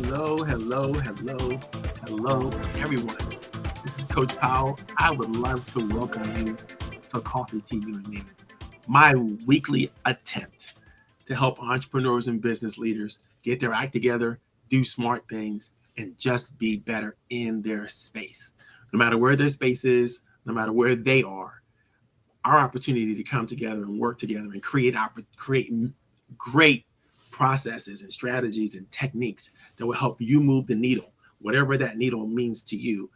Hello, everyone. This is Coach Powell. I would love to welcome you to Coffee, Tea, You and Me, my weekly attempt to help entrepreneurs and business leaders get their act together, do smart things, and just be better in their space. No matter where their space is, no matter where they are, our opportunity to come together and work together and create great processes and strategies and techniques that will help you move the needle, whatever that needle means to you,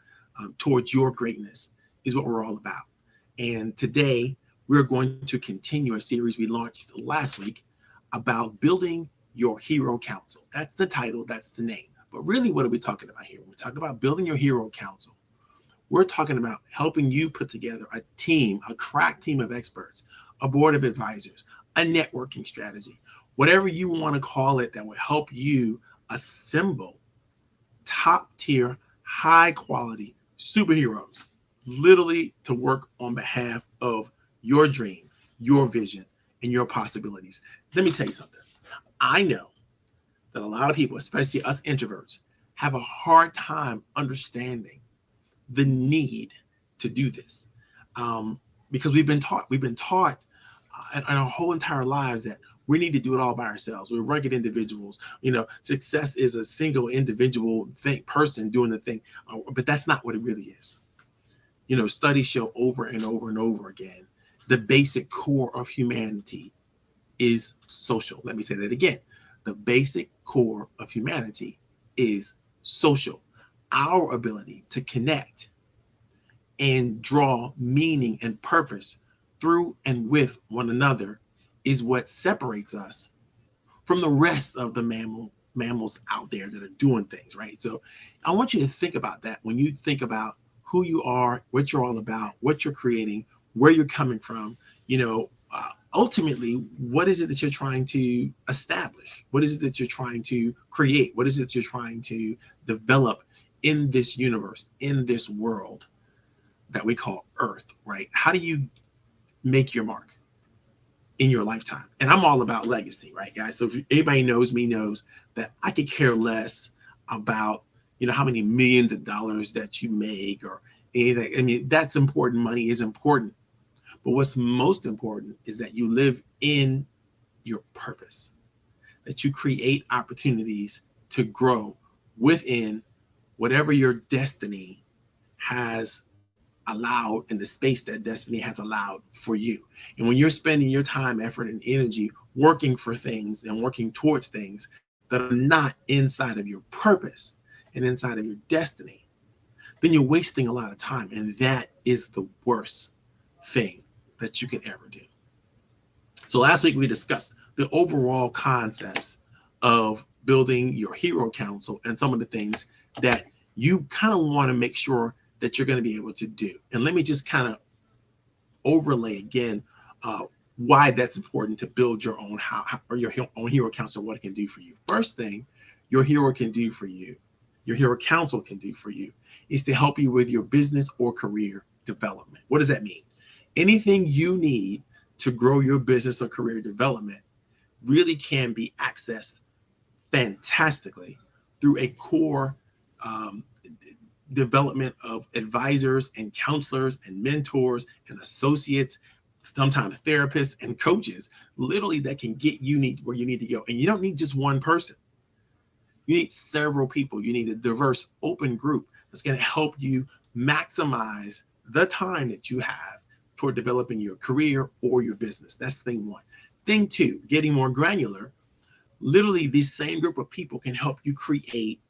towards your greatness is what we're all about. And today we're going to continue a series we launched last week about building your hero council. That's the title, that's the name. But really, what are we talking about here? When we talk about building your hero council, we're talking about helping you put together a team, a crack team of experts, a board of advisors, a networking strategy, whatever you want to call it, that will help you assemble top tier, high quality superheroes, literally to work on behalf of your dream, your vision, and your possibilities. Let me tell you something. I know that a lot of people, especially us introverts, have a hard time understanding the need to do this, because we've been taught in our whole entire lives that we need to do it all by ourselves. We're rugged individuals. Success is a single individual person doing the thing, but that's not what it really is. Studies show over and over and over again, the basic core of humanity is social. Let me say that again. The basic core of humanity is social. Our ability to connect and draw meaning and purpose through and with one another is what separates us from the rest of the mammals out there that are doing things, right? So I want you to think about that when you think about who you are, what you're all about, what you're creating, where you're coming from. Ultimately, what is it that you're trying to establish? What is it that you're trying to create? What is it that you're trying to develop in this universe, in this world that we call Earth, right? How do you make your mark in your lifetime? And I'm all about legacy, right, guys? So if anybody knows me knows that I could care less about, how many millions of dollars that you make or anything. I mean, that's important. Money is important. But what's most important is that you live in your purpose, that you create opportunities to grow within whatever your destiny has allowed, in the space that destiny has allowed for you. And when you're spending your time, effort, and energy working for things and working towards things that are not inside of your purpose and inside of your destiny, then you're wasting a lot of time. And that is the worst thing that you can ever do. So last week we discussed the overall concepts of building your hero council and some of the things that you kind of want to make sure that you're going to be able to do. And let me just kind of overlay again why that's important to build your own your own hero council, what it can do for you. First thing your hero can do for you, your hero council can do for you, is to help you with your business or career development. What does that mean? Anything you need to grow your business or career development really can be accessed fantastically through a core development of advisors and counselors and mentors and associates, sometimes therapists and coaches, literally that can get you where you need to go. And you don't need just one person. You need several people. You need a diverse, open group that's going to help you maximize the time that you have toward developing your career or your business. That's thing one. Thing two, getting more granular, literally this same group of people can help you create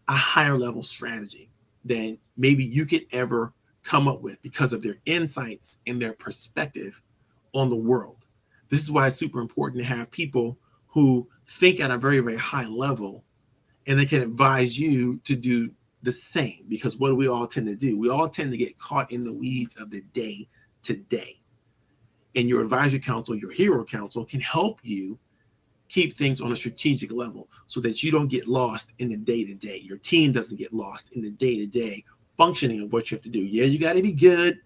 a higher level strategy than maybe you could ever come up with because of their insights and their perspective on the world. This is why it's super important to have people who think at a very, very high level, and they can advise you to do the same. Because what do we all tend to do? We all tend to get caught in the weeds of the day to day. And your advisory council, your hero council, can help you keep things on a strategic level so that you don't get lost in the day-to-day. Your team doesn't get lost in the day-to-day functioning of what you have to do. Yeah, you got to be good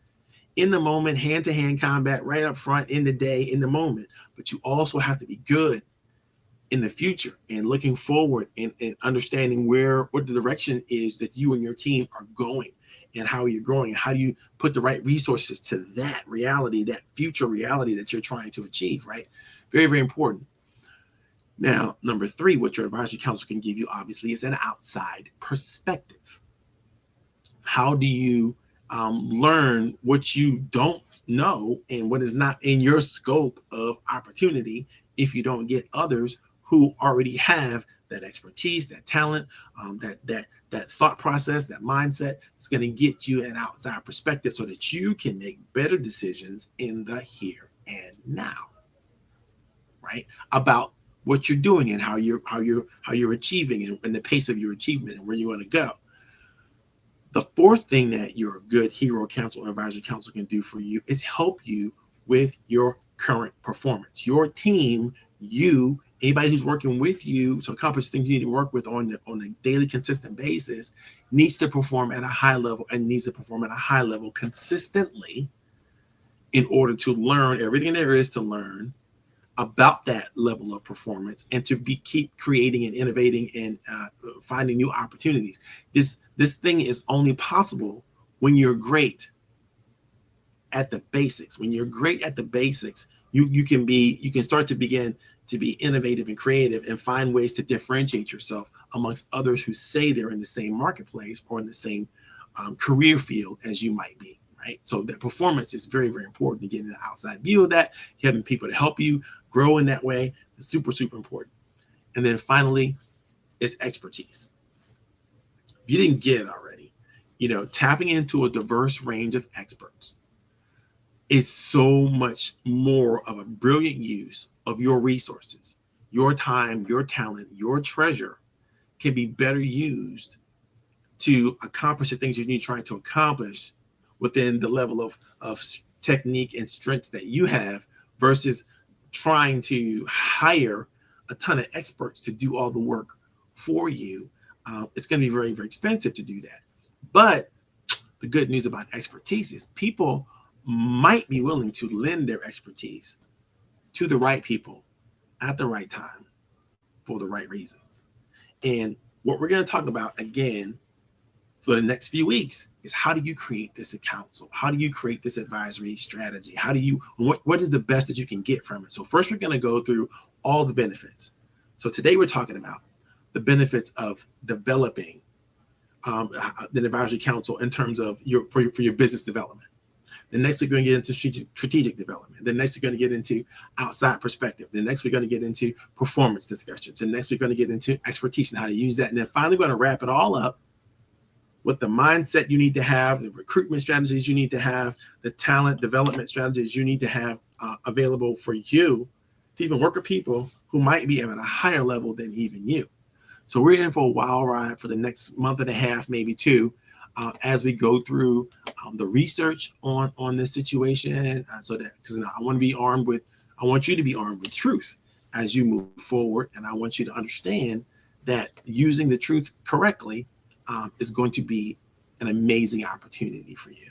in the moment, hand-to-hand combat, right up front, in the day, in the moment. But you also have to be good in the future and looking forward and understanding what the direction is that you and your team are going and how you're growing. How do you put the right resources to that reality, that future reality that you're trying to achieve, right? Very, very important. Now, number 3, what your advisory council can give you, obviously, is an outside perspective. How do you learn what you don't know and what is not in your scope of opportunity if you don't get others who already have that expertise, that talent, that thought process, that mindset? Is going to get you an outside perspective so that you can make better decisions in the here and now, right? About what you're doing and how you're achieving and the pace of your achievement and where you want to go. The 4th thing that your good hero council or advisory council can do for you is help you with your current performance. Your team, anybody who's working with you to accomplish things you need to work with on a daily, consistent basis, needs to perform at a high level consistently in order to learn everything there is to learn about that level of performance and to keep creating and innovating and finding new opportunities. This thing is only possible when you're great at the basics. When you're great at the basics, you can start to begin to be innovative and creative and find ways to differentiate yourself amongst others who say they're in the same marketplace or in the same career field as you might be, right? So that performance is very, very important to get an outside view of that. Having people to help you grow in that way is super, super important. And then finally, it's expertise. If you didn't get it already, tapping into a diverse range of experts is so much more of a brilliant use of your resources. Your time, your talent, your treasure can be better used to accomplish the things you need trying to accomplish within the level of technique and strengths that you have versus trying to hire a ton of experts to do all the work for you. It's going to be very, very expensive to do that. But the good news about expertise is people might be willing to lend their expertise to the right people at the right time for the right reasons. And what we're going to talk about again for the next few weeks is how do you create this council? How do you create this advisory strategy? What is the best that you can get from it? So first we're going to go through all the benefits. So today we're talking about the benefits of developing the advisory council in terms of for your business development. Then next we're going to get into strategic development. Then next we're going to get into outside perspective. Then next we're going to get into performance discussions. And next we're going to get into expertise and how to use that. And then finally we're going to wrap it all up with the mindset you need to have, the recruitment strategies you need to have, the talent development strategies you need to have available for you to even work with people who might be at a higher level than even you. So we're in for a wild ride for the next month and a half, maybe 2, as we go through the research on this situation, so that because I want you to be armed with truth as you move forward, and I want you to understand that using the truth correctly is going to be an amazing opportunity for you.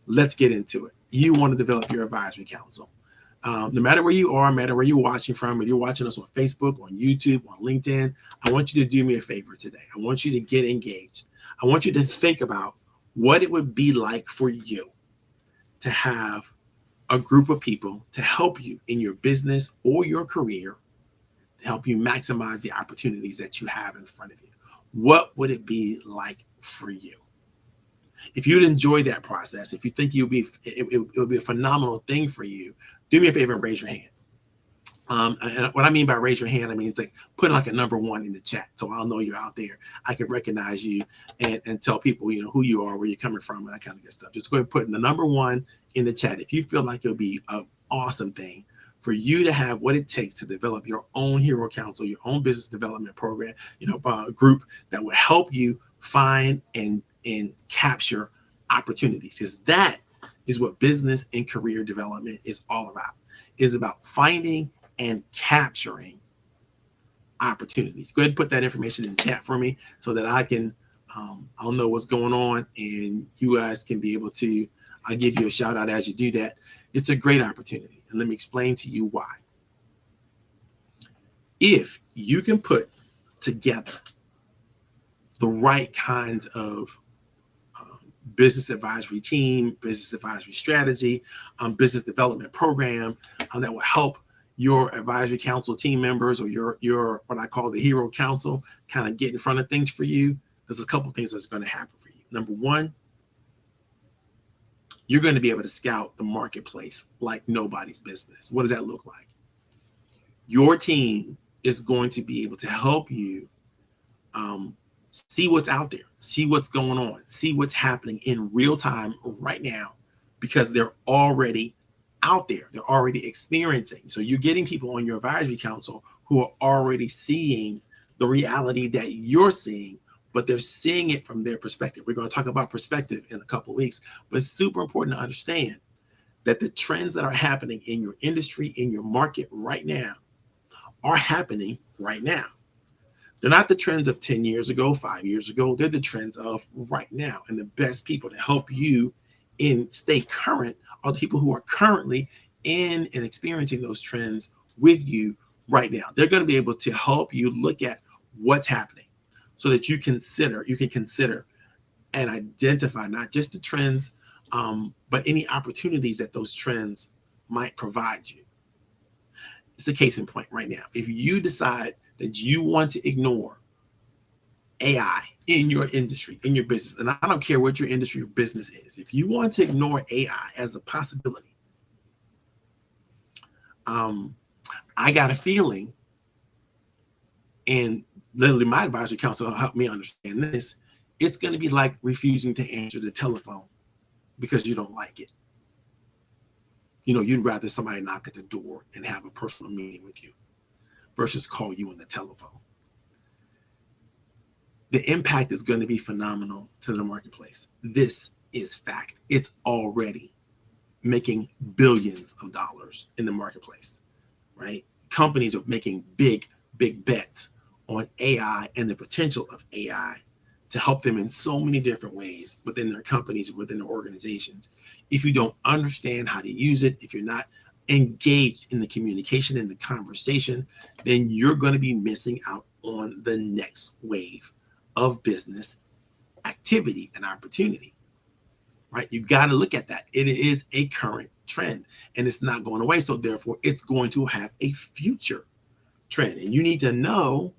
Let's get into it. You want to develop your advisory council. No matter where you are, no matter where you're watching from, if you're watching us on Facebook, on YouTube, on LinkedIn, I want you to do me a favor today. I want you to get engaged. I want you to think about what it would be like for you to have a group of people to help you in your business or your career, to help you maximize the opportunities that you have in front of you. What would it be like for you? If you'd enjoy that process, if you think it would be a phenomenal thing for you, do me a favor and raise your hand. And what I mean by raise your hand, I mean it's like put like a number 1 in the chat, so I'll know you're out there. I can recognize you and tell people who you are, where you're coming from, and that kind of good stuff. Just go ahead and put the number 1 in the chat if you feel like it'll be an awesome thing for you to have what it takes to develop your own hero council, your own business development program, group that will help you find and capture opportunities, because that is what business and career development is all about. It is about finding and capturing opportunities. Go ahead and put that information in the chat for me so that I can I'll know what's going on, and you guys can be able to I'll give you a shout out as you do that. It's a great opportunity, and let me explain to you why. if you can put together the right kinds of business advisory team, business advisory strategy, business development program that will help your advisory council team members or your what I call the hero council kind of get in front of things for you, there's a couple things that's going to happen for you. Number one, you're going to be able to scout the marketplace like nobody's business. What does that look like? Your team is going to be able to help you see what's out there, see what's going on, see what's happening in real time right now, because they're already out there. They're already experiencing. So you're getting people on your advisory council who are already seeing the reality that you're seeing, but they're seeing it from their perspective. We're going to talk about perspective in a couple of weeks, but it's super important to understand that the trends that are happening in your industry, in your market right now, are happening right now. They're not the trends of 10 years ago, 5 years ago. They're the trends of right now. And the best people to help you stay current are the people who are currently in and experiencing those trends with you right now. They're going to be able to help you look at what's happening so that you can consider and identify not just the trends, but any opportunities that those trends might provide you. It's a case in point right now. If you decide that you want to ignore AI in your industry, in your business, and I don't care what your industry or business is, if you want to ignore AI as a possibility, I got a feeling, and literally my advisory council will help me understand this, it's going to be like refusing to answer the telephone because you don't like it. You know, you'd rather somebody knock at the door and have a personal meeting with you versus call you on the telephone. The impact is going to be phenomenal to the marketplace. This is fact. It's already making billions of dollars in the marketplace, right? Companies are making big bets on AI and the potential of AI to help them in so many different ways within their companies, within their organizations. If you don't understand how to use it, if you're not engaged in the communication and the conversation, then you're going to be missing out on the next wave of business activity and opportunity, right? You got to look at that. It is a current trend and it's not going away. So therefore it's going to have a future trend, and you need to know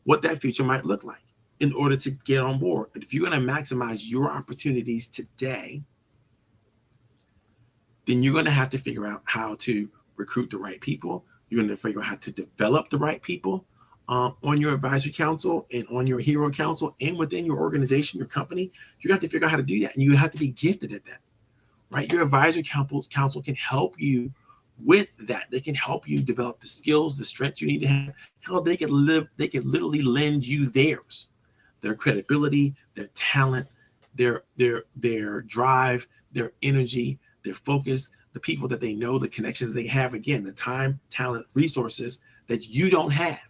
what that future might look like in order to get on board. But if you're going to maximize your opportunities today, then you're going to have to figure out how to recruit the right people. You're going to figure out how to develop the right people on your advisory council and on your hero council and within your organization, your company. You have to figure out how to do that, and you have to be gifted at that, right? Your advisory council can help you with that. They can help you develop the skills, the strengths you need to have. Hell, they can literally lend you theirs, their credibility, their talent, their drive, their energy, their focus, the people that they know, the connections they have, again, the time, talent, resources that you don't have,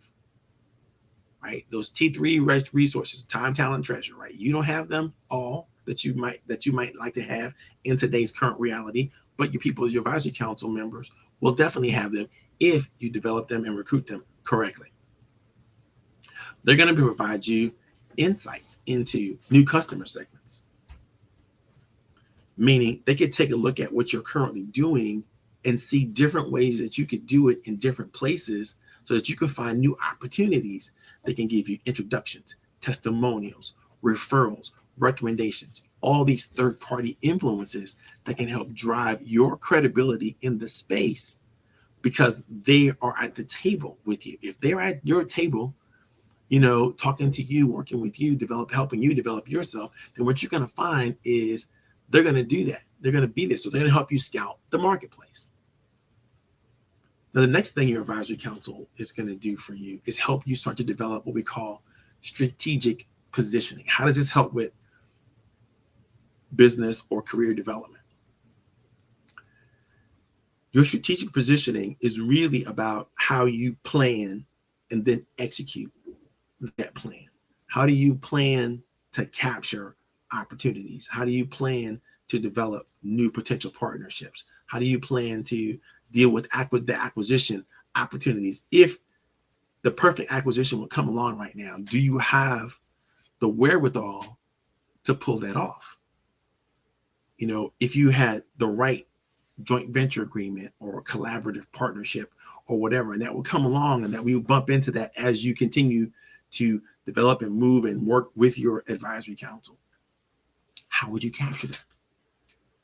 right? Those T3 resources, time, talent, treasure, right? You don't have them all that you might like to have in today's current reality, but your people, your advisory council members will definitely have them if you develop them and recruit them correctly. They're going to provide you insights into new customer segments, meaning they could take a look at what you're currently doing and see different ways that you could do it in different places so that you can find new opportunities. They can give you introductions, testimonials, referrals, recommendations, all these third-party influences that can help drive your credibility in the space because they are at the table with you. If they're at your table, you know, talking to you, working with you, helping you develop yourself, then what you're going to find is they're going to do that. They're going to be there. So they're going to help you scout the marketplace. Now, the next thing your advisory council is going to do for you is help you start to develop what we call strategic positioning. How does this help with business or career development? Your strategic positioning is really about how you plan and then execute that plan. How do you plan to capture opportunities? How do you plan to develop new potential partnerships? How do you plan to deal with the acquisition opportunities if the perfect acquisition will come along right now. Do you have the wherewithal to pull that off? If you had the right joint venture agreement or collaborative partnership or whatever, and that will come along, and that we will bump into that as you continue to develop and move and work with your advisory council. How would you capture that?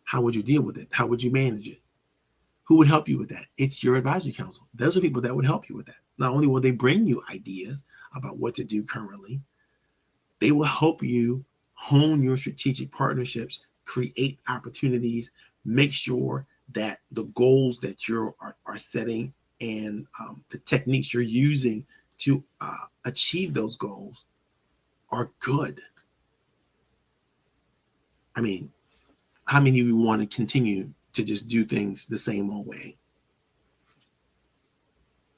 How would you deal with it? How would you manage it? Who would help you with that? It's your advisory council. Those are people that would help you with that. Not only will they bring you ideas about what to do currently, they will help you hone your strategic partnerships, create opportunities, make sure that the goals that you are setting and the techniques you're using to achieve those goals are good. I mean, how many of you want to continue to just do things the same old way?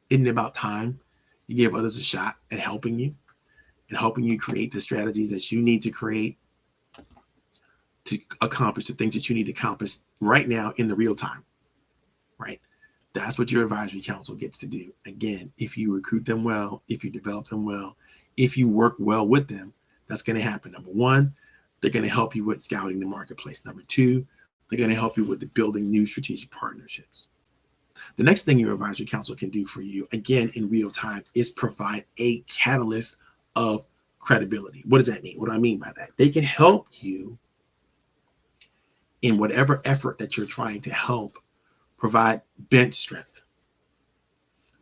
Isn't it about time you give others a shot at helping you and helping you create the strategies that you need to create to accomplish the things that you need to accomplish right now in the real time, right? That's what your advisory council gets to do. Again, if you recruit them well, if you develop them well, if you work well with them, that's going to happen. Number one, they're going to help you with scouting the marketplace. Number two, they're going to help you with the building new strategic partnerships. The next thing your advisory council can do for you, again, in real time, is provide a catalyst of credibility. What does that mean? What do I mean by that? They can help you in whatever effort that you're trying to help provide bench strength,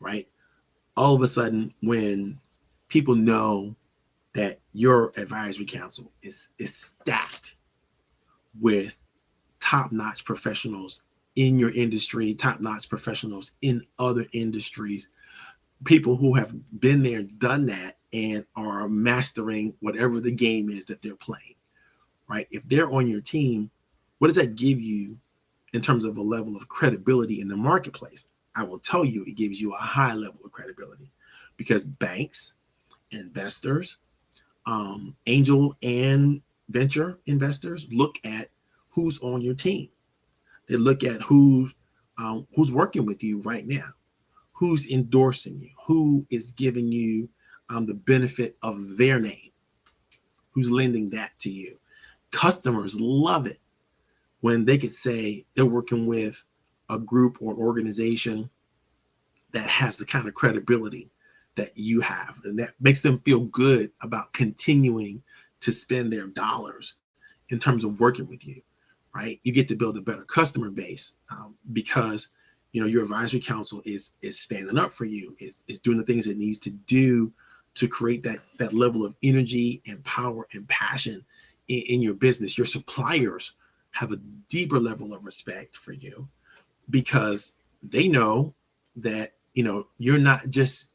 right? All of a sudden, when people know that your advisory council is stacked with top-notch professionals in your industry, top-notch professionals in other industries, people who have been there, done that, and are mastering whatever the game is that they're playing, right? If they're on your team, what does that give you in terms of a level of credibility in the marketplace? I will tell you, it gives you a high level of credibility because banks, investors, angel and venture investors look at who's on your team. They look at who's working with you right now, who's endorsing you, who is giving you the benefit of their name, who's lending that to you. Customers love it when they could say they're working with a group or organization that has the kind of credibility that you have, and that makes them feel good about continuing to spend their dollars in terms of working with you, right? You get to build a better customer base because your advisory council is standing up for you, is doing the things it needs to do to create that level of energy and power and passion in your business. Your suppliers have a deeper level of respect for you because they know that you're not just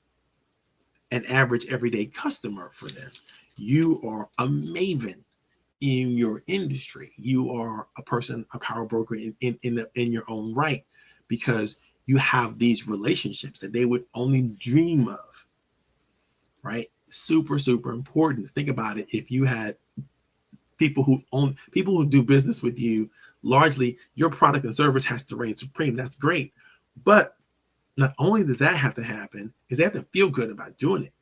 an average everyday customer for them. You are a maven in your industry. You are a person, a power broker in your own right, because you have these relationships that they would only dream of, right? Super, super important. Think about it. If you had people who do business with you, largely your product and service has to reign supreme. That's great. But not only does that have to happen, is they have to feel good about doing it.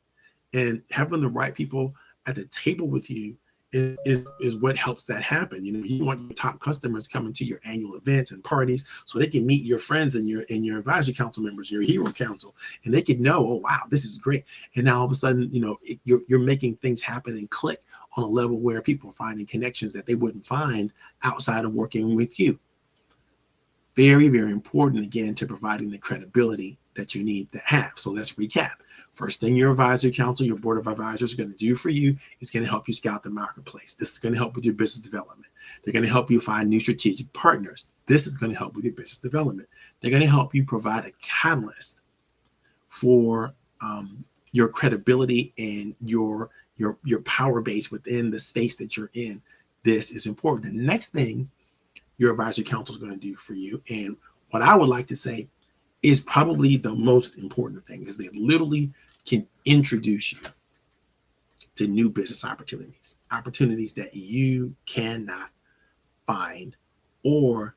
And having the right people at the table with you is what helps that happen. You want your top customers coming to your annual events and parties so they can meet your friends and your advisory council members, your hero council, and they can know, oh wow, this is great. And now all of a sudden, you're making things happen and click on a level where people are finding connections that they wouldn't find outside of working with you. Very, very important, again, to providing the credibility that you need to have. So let's recap. First thing your advisory council, your board of advisors, are going to do for you is going to help you scout the marketplace. This is going to help with your business development. They're going to help you find new strategic partners. This is going to help with your business development. They're going to help you provide a catalyst for your credibility and your power base within the space that you're in. This is important. The next thing your advisory council is going to do for you, and what I would like to say is probably the most important thing, is they literally can introduce you to new business opportunities that you cannot find or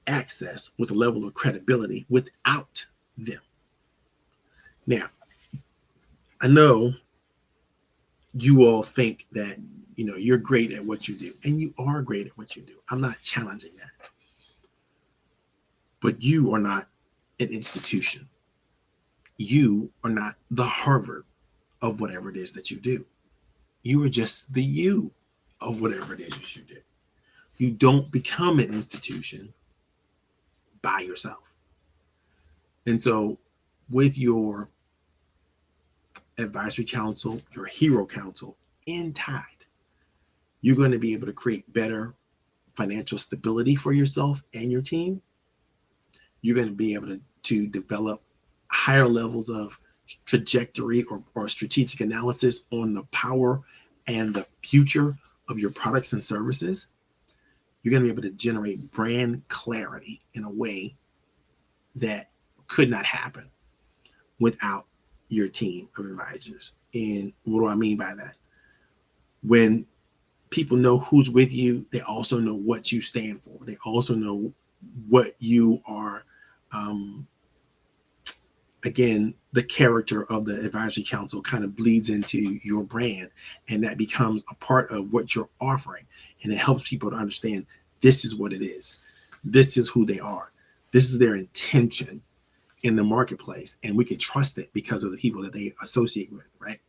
access with a level of credibility without them. Now, I know you all think that you're great at what you do, and you are great at what you do. I'm not challenging that. But you are not an institution. You are not the Harvard of whatever it is that you do. You are just the you of whatever it is you do. You don't become an institution by yourself. And so with your advisory council, your hero council intact, you're going to be able to create better financial stability for yourself and your team. You're going to be able to develop higher levels of trajectory or strategic analysis on the power and the future of your products and services. You're going to be able to generate brand clarity in a way that could not happen without your team of advisors. And what do I mean by that? When people know who's with you, they also know what you stand for. They also know what you are. Again, the character of the advisory council kind of bleeds into your brand, and that becomes a part of what you're offering. And it helps people to understand this is what it is. This is who they are. This is their intention in the marketplace, and we can trust it because of the people that they associate with, right?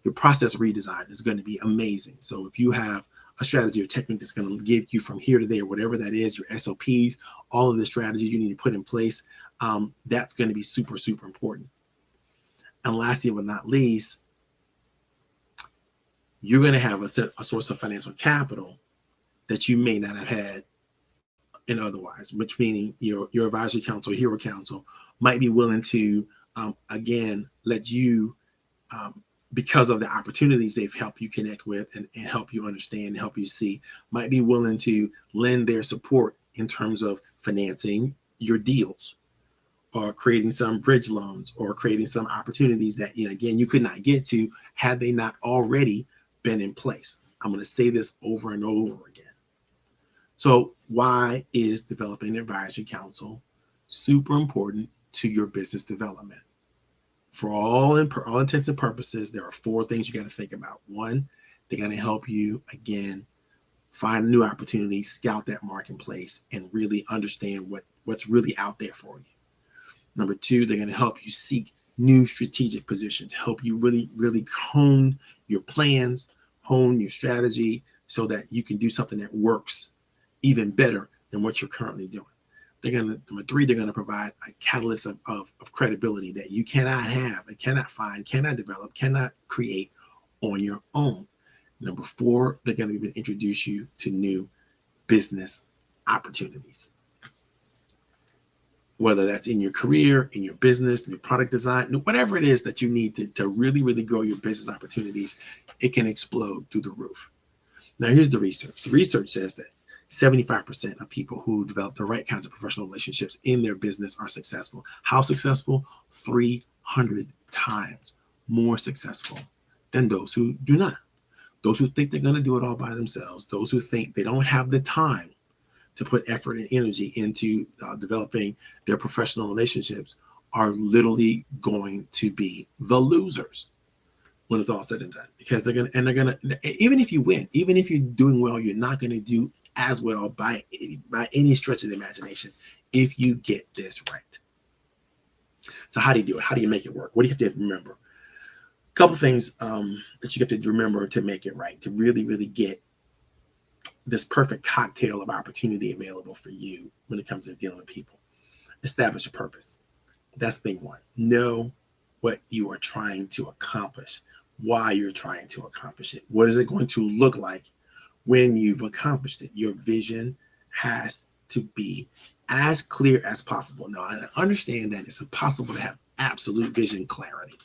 Your process redesign is going to be amazing. So if you have a strategy or technique that's going to get you from here to there, whatever that is, your SOPs, all of the strategies you need to put in place, that's going to be super, super important. And lastly, but not least, you're going to have a source of financial capital that you may not have had in otherwise, which meaning your advisory council, hero council might be willing to, again, let you, because of the opportunities they've helped you connect with and help you understand and help you see, might be willing to lend their support in terms of financing your deals or creating some bridge loans or creating some opportunities that, again, you could not get to had they not already been in place. I'm going to say this over and over again. So why is developing an advisory council super important to your business development? For all intents and purposes, there are 4 things you got to think about. 1, they're going to help you, again, find new opportunities, scout that marketplace, and really understand what's really out there for you. Number 2, they're going to help you seek new strategic positions, help you really, really hone your plans, hone your strategy so that you can do something that works even better than what you're currently doing. Number 3, they're going to provide a catalyst of credibility that you cannot have and cannot find, cannot develop, cannot create on your own. Number 4, they're going to introduce you to new business opportunities. Whether that's in your career, in your business, new product design, whatever it is that you need to really, really grow your business opportunities, it can explode through the roof. Now, here's the research. The research says that 75% of people who develop the right kinds of professional relationships in their business are successful. How successful? 300 times more successful than those who do not. Those who think they're going to do it all by themselves, those who think they don't have the time to put effort and energy into developing their professional relationships are literally going to be the losers when it's all said and done, because they're going to, even if you win, even if you're doing well, you're not going to do as well by any stretch of the imagination if you get this right. So how do you do it? How do you make it work? What do you have to remember? A couple things that you have to remember to make it right, to really, really get this perfect cocktail of opportunity available for you when it comes to dealing with people. Establish a purpose. That's thing 1. Know what you are trying to accomplish, why you're trying to accomplish it. What is it going to look like when you've accomplished it? Your vision has to be as clear as possible. Now, I understand that it's impossible to have absolute vision clarity.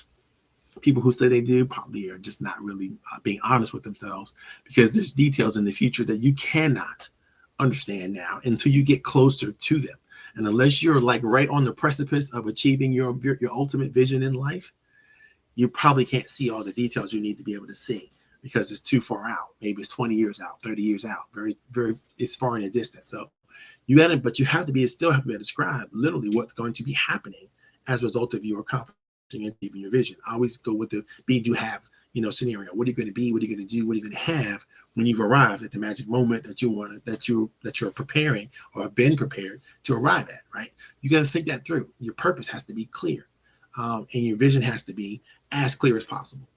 People who say they do probably are just not really being honest with themselves, because there's details in the future that you cannot understand now until you get closer to them. And unless you're like right on the precipice of achieving your ultimate vision in life, you probably can't see all the details you need to be able to see, because it's too far out. Maybe it's 20 years out, 30 years out, very, very, it's far in the distance. So you have to be able to describe literally what's going to be happening as a result of your accomplishment. and achieving your vision. I always go with the be, do, have, scenario. What are you going to be? What are you going to do? What are you going to have when you've arrived at the magic moment that you're preparing or have been prepared to arrive at, right? You got to think that through. Your purpose has to be clear, and your vision has to be as clear as possible.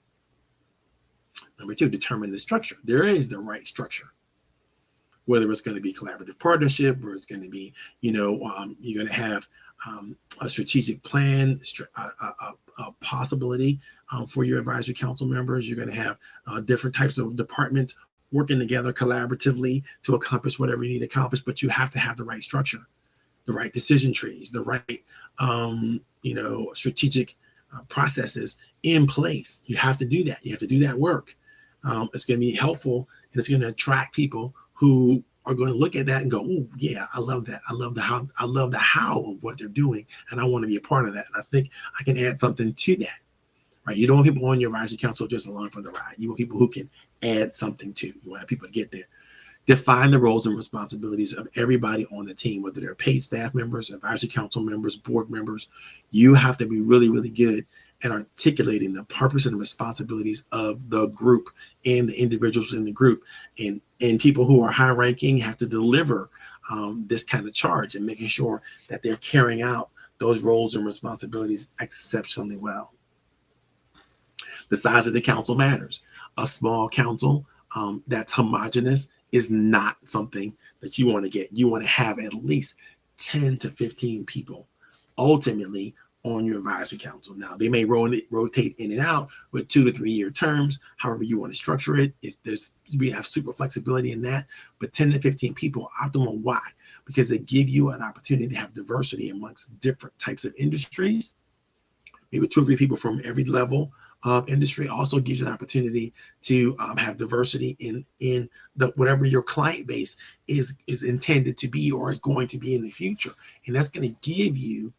Number 2, determine the structure. There is the right structure. Whether it's going to be collaborative partnership, or it's going to be, you're going to have a strategic plan, a possibility for your advisory council members. You're going to have different types of departments working together collaboratively to accomplish whatever you need to accomplish. But you have to have the right structure, the right decision trees, the right, strategic processes in place. You have to do that. You have to do that work. It's going to be helpful, and it's going to attract people who are going to look at that and go, "Oh, yeah, I love that. I love the how. I love the how of what they're doing, and I want to be a part of that. And I think I can add something to that." Right? You don't want people on your advisory council just along for the ride. You want people who can add something to. You want people to get there. Define the roles and responsibilities of everybody on the team, whether they're paid staff members, advisory council members, board members. You have to be really, really good at articulating the purpose and the responsibilities of the group and the individuals in the group. And people who are high ranking have to deliver this kind of charge and making sure that they're carrying out those roles and responsibilities exceptionally well. The size of the council matters. A small council that's homogenous is not something that you want to get. You want to have at least 10 to 15 people ultimately on your advisory council. Now, they may rotate in and out with 2 to 3 year terms, however you want to structure it. We have super flexibility in that, but 10 to 15 people optimal. Why? Because they give you an opportunity to have diversity amongst different types of industries. Maybe 2 or 3 people from every level of industry. Also gives you an opportunity to have diversity in the whatever your client base is intended to be or is going to be in the future. And that's going to give you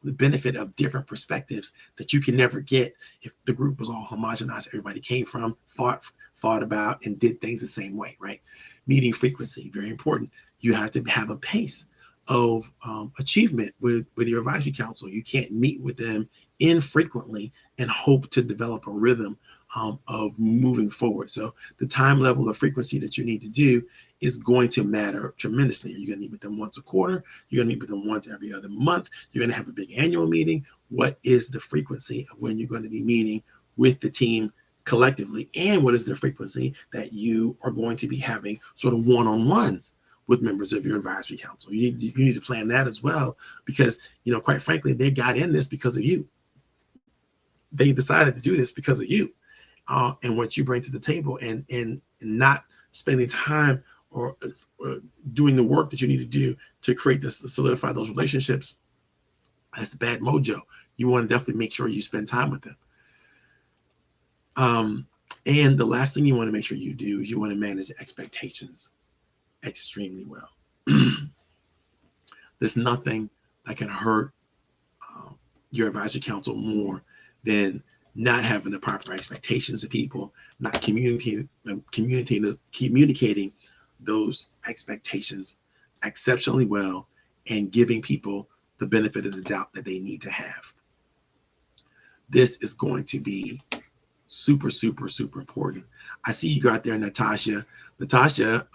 the benefit of different perspectives that you can never get if the group was all homogenized. Everybody came from, thought about, and did things the same way, right? Meeting frequency, very important. You have to have a pace of achievement with your advisory council. You can't meet with them infrequently and hope to develop a rhythm of moving forward. So the time level of frequency that you need to do is going to matter tremendously. You're going to meet with them once a quarter. You're going to meet with them once every other month. You're going to have a big annual meeting. What is the frequency of when you're going to be meeting with the team collectively? And what is the frequency that you are going to be having sort of one-on-ones with members of your advisory council? You need to plan that as well, because, quite frankly, they got in this because of you. They decided to do this because of you and what you bring to the table, and not spending time or doing the work that you need to do to create this, solidify those relationships. That's bad mojo. You want to definitely make sure you spend time with them. And the last thing you want to make sure you do is you want to manage expectations extremely well. There's nothing that can hurt your advisory council more than not having the proper expectations of people, not communicating those expectations exceptionally well, and giving people the benefit of the doubt that they need to have. This is going to be super, super, super important. I see you got there, Natasha. Natasha,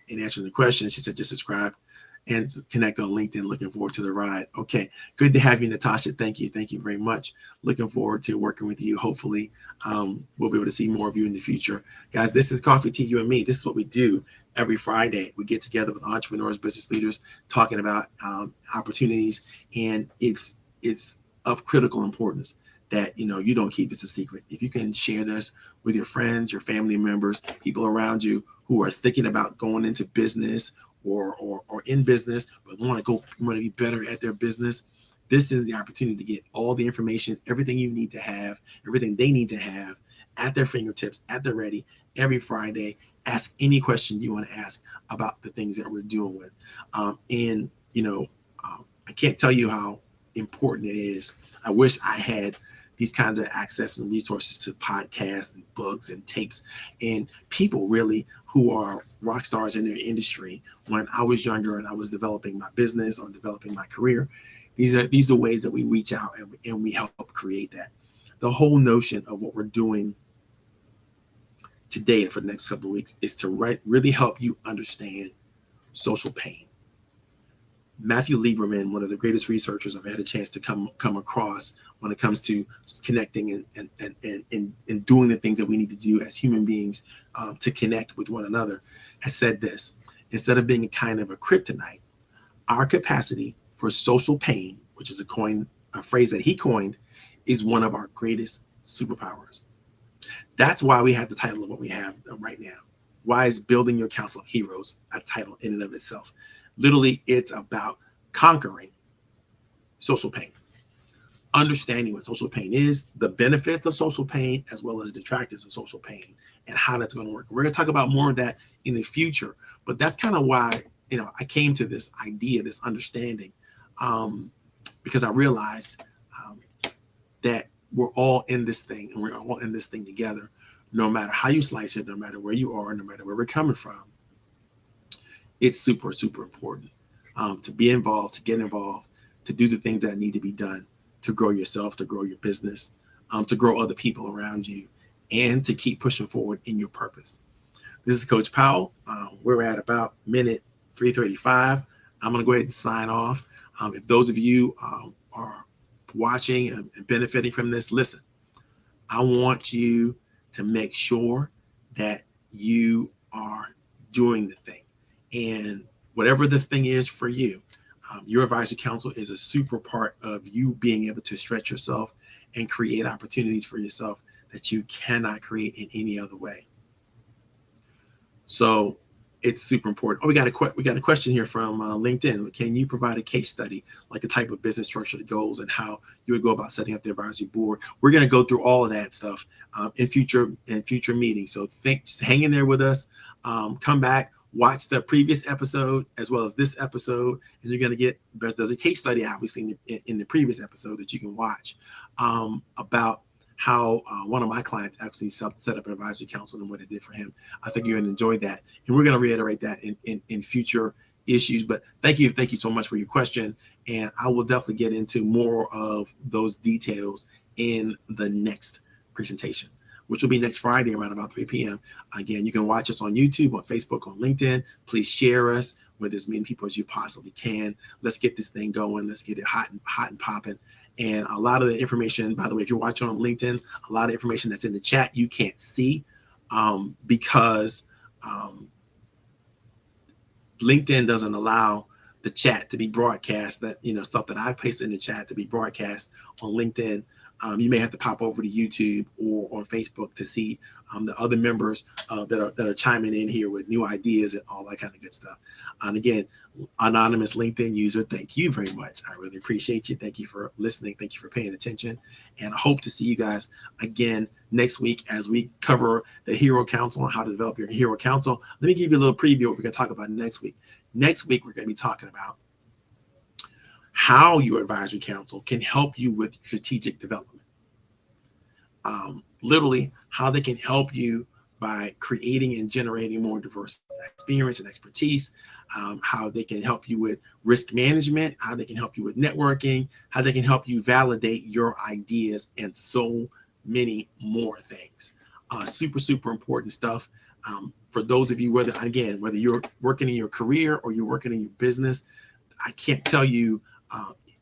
in answering the question, she said just subscribe and connect on LinkedIn. Looking forward to the ride. Okay, good to have you, Natasha. Thank you very much. Looking forward to working with you. Hopefully we'll be able to see more of you in the future. Guys, this is Coffee Tea, You and Me. This is what we do every Friday. We get together with entrepreneurs, business leaders, talking about opportunities, and it's of critical importance that you don't keep this a secret. If you can share this with your friends, your family members, people around you who are thinking about going into business or in business, but want to be better at their business, this is the opportunity to get all the information, everything you need to have, everything they need to have at their fingertips, at the ready, every Friday. Ask any question you want to ask about the things that we're doing with. I can't tell you how important it is. I wish I had these kinds of access and resources to podcasts and books and tapes and people really who are rock stars in their industry. When I was younger and I was developing my business or developing my career, These are ways that we reach out and we help create that. The whole notion of what we're doing today and for the next couple of weeks is to really help you understand social pain. Matthew Lieberman, one of the greatest researchers I've had a chance to come across when it comes to connecting and doing the things that we need to do as human beings to connect with one another, has said this: instead of being a kind of a kryptonite, our capacity for social pain, which is a phrase that he coined, is one of our greatest superpowers. That's why we have the title of what we have right now. Why is Building Your Council of Heroes a title in and of itself? Literally, it's about conquering social pain, understanding what social pain is, the benefits of social pain, as well as the detractors of social pain, and how that's going to work. We're going to talk about more of that in the future, but that's kind of why, I came to this idea, this understanding, because I realized that we're all in this thing, and we're all in this thing together. No matter how you slice it, no matter where you are, no matter where we're coming from, it's super, super important to be involved, to get involved, to do the things that need to be done to grow yourself, to grow your business, to grow other people around you, and to keep pushing forward in your purpose. This is Coach Powell. We're at about minute 3:35. I'm going to go ahead and sign off. If those of you are watching and benefiting from this, listen, I want you to make sure that you are doing the thing. And whatever the thing is for you, your advisory council is a super part of you being able to stretch yourself and create opportunities for yourself that you cannot create in any other way. So it's super important. Oh, we got a question here from LinkedIn. Can you provide a case study, like the type of business structure, the goals, and how you would go about setting up the advisory board? We're going to go through all of that stuff in future meetings. So hang in there with us. Come back, watch the previous episode as well as this episode, and you're going to get, there's a case study obviously in the previous episode that you can watch about how one of my clients actually set up an advisory council and what it did for him. I think you're going to enjoy that. And we're going to reiterate that in future issues. But thank you so much for your question. And I will definitely get into more of those details in the next presentation, which will be next Friday around about 3 p.m. Again, you can watch us on YouTube, on Facebook, on LinkedIn. Please share us with as many people as you possibly can. Let's get this thing going. Let's get it hot and popping. And a lot of the information, by the way, if you're watching on LinkedIn, a lot of information that's in the chat you can't see because LinkedIn doesn't allow the chat to be broadcast. That, stuff that I paste in the chat to be broadcast on LinkedIn. You may have to pop over to YouTube or on Facebook to see the other members that are chiming in here with new ideas and all that kind of good stuff. And again, anonymous LinkedIn user, thank you very much. I really appreciate you. Thank you for listening. Thank you for paying attention. And I hope to see you guys again next week as we cover the Hero Council and how to develop your Hero Council. Let me give you a little preview of what we're going to talk about next week. Next week, we're going to be talking about how your advisory council can help you with strategic development. Literally, how they can help you by creating and generating more diverse experience and expertise, how they can help you with risk management, how they can help you with networking, how they can help you validate your ideas, and so many more things. Super, super important stuff. For those of you, whether you're working in your career or you're working in your business, I can't tell you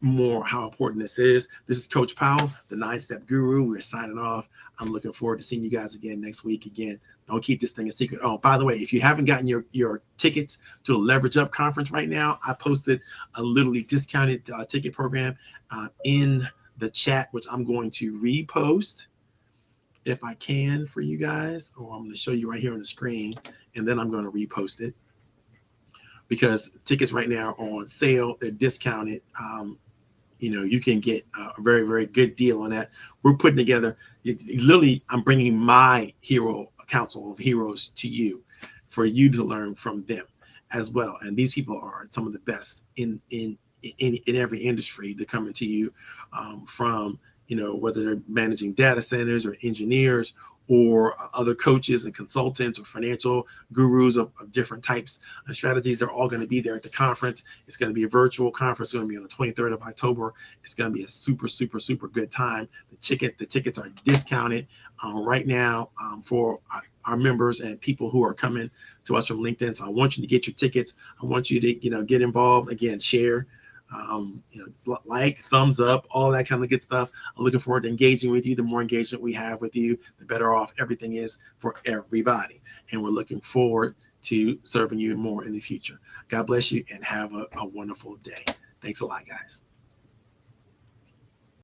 more how important this is. This is Coach Powell, the 9-Step Guru. We're signing off. I'm looking forward to seeing you guys again next week. Again, don't keep this thing a secret. Oh, by the way, if you haven't gotten your tickets to the Leverage Up conference right now, I posted a literally discounted ticket program in the chat, which I'm going to repost if I can for you guys, or I'm going to show you right here on the screen, and then I'm going to repost it because tickets right now are on sale. They're discounted. You can get a very, very good deal on that. We're putting together, literally, I'm bringing my Hero Council of Heroes to you for you to learn from them as well. And these people are some of the best in every industry. They're coming to you from, whether they're managing data centers or engineers or other coaches and consultants or financial gurus of different types of strategies. They're all going to be there at the conference. It's going to be a virtual conference. It's going to be on the 23rd of October. It's going to be a super, super, super good time. The tickets are discounted right now for our members and people who are coming to us from LinkedIn. So I want you to get your tickets. I want you to, get involved. Again, share, like, thumbs up, all that kind of good stuff. I'm looking forward to engaging with you. The more engagement we have with you, the better off everything is for everybody. And we're looking forward to serving you more in the future. God bless you and have a wonderful day. Thanks a lot, guys.